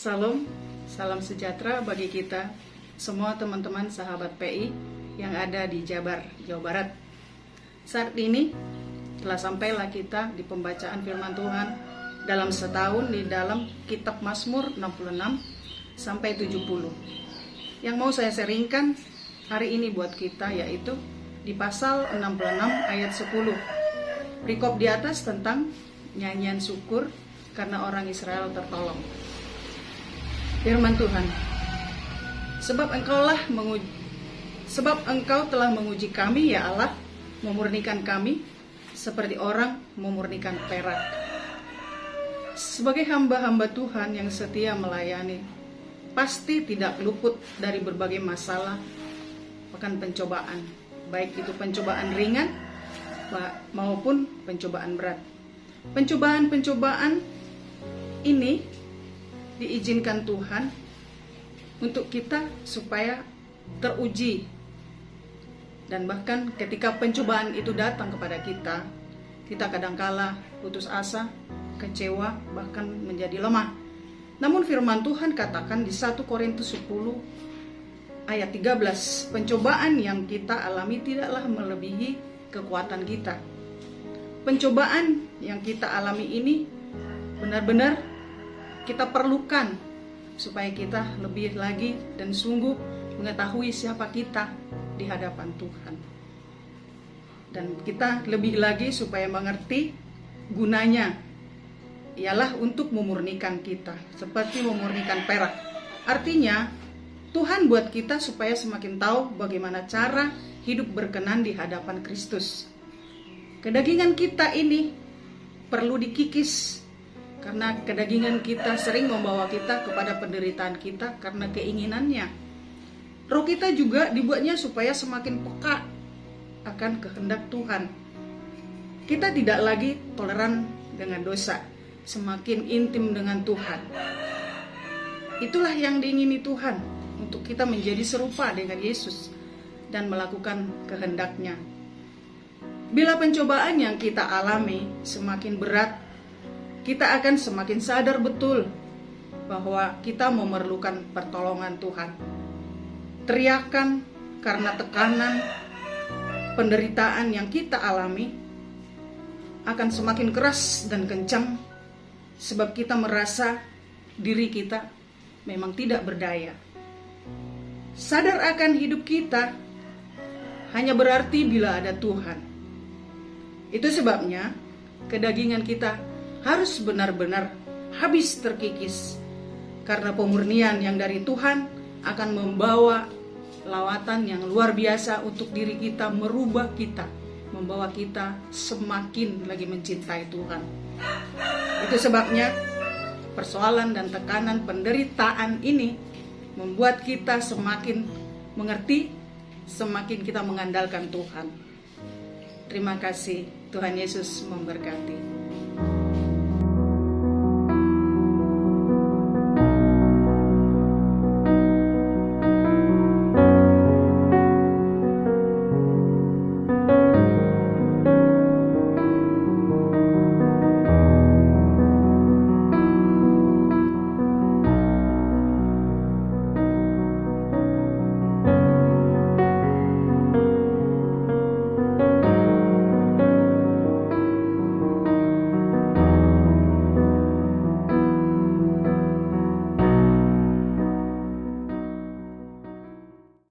Salam, salam sejahtera bagi kita semua teman-teman sahabat PI yang ada di Jabar, Jawa Barat. Saat ini telah sampailah kita di pembacaan firman Tuhan dalam setahun di dalam kitab Mazmur 66 sampai 70. Yang mau saya sharingkan hari ini buat kita yaitu di pasal 66 ayat 10. Perikop di atas tentang nyanyian syukur karena orang Israel tertolong. Firman Tuhan, sebab engkau telah menguji kami ya Allah, memurnikan kami seperti orang memurnikan perak. Sebagai hamba-hamba Tuhan yang setia melayani, pasti tidak luput dari berbagai masalah, bahkan pencobaan, baik itu pencobaan ringan maupun pencobaan berat. Pencobaan-pencobaan ini diizinkan Tuhan untuk kita supaya teruji, dan bahkan ketika pencobaan itu datang kepada kita kadangkala putus asa, kecewa, bahkan menjadi lemah. Namun firman Tuhan katakan di 1 Korintus 10 ayat 13, pencobaan yang kita alami tidaklah melebihi kekuatan kita. Pencobaan yang kita alami ini benar-benar kita perlukan supaya kita lebih lagi dan sungguh mengetahui siapa kita di hadapan Tuhan. Dan kita lebih lagi supaya mengerti gunanya ialah untuk memurnikan kita, seperti memurnikan perak. Artinya Tuhan buat kita supaya semakin tahu bagaimana cara hidup berkenan di hadapan Kristus. Kedagingan kita ini perlu dikikis, karena kedagingan kita sering membawa kita kepada penderitaan kita karena keinginannya. Roh kita juga dibuatnya supaya semakin peka akan kehendak Tuhan. Kita tidak lagi toleran dengan dosa, semakin intim dengan Tuhan. Itulah yang diingini Tuhan, untuk kita menjadi serupa dengan Yesus dan melakukan kehendak-Nya. Bila pencobaan yang kita alami semakin berat, kita akan semakin sadar betul bahwa kita memerlukan pertolongan Tuhan. Teriakan karena tekanan, penderitaan yang kita alami akan semakin keras dan kencang, sebab kita merasa diri kita memang tidak berdaya. Sadar akan hidup kita hanya berarti bila ada Tuhan. Itu sebabnya kedagingan kita harus benar-benar habis terkikis, karena pemurnian yang dari Tuhan akan membawa lawatan yang luar biasa untuk diri kita, merubah kita, membawa kita semakin lagi mencintai Tuhan. Itu sebabnya persoalan dan tekanan penderitaan ini membuat kita semakin mengerti, semakin kita mengandalkan Tuhan. Terima kasih, Tuhan Yesus memberkati.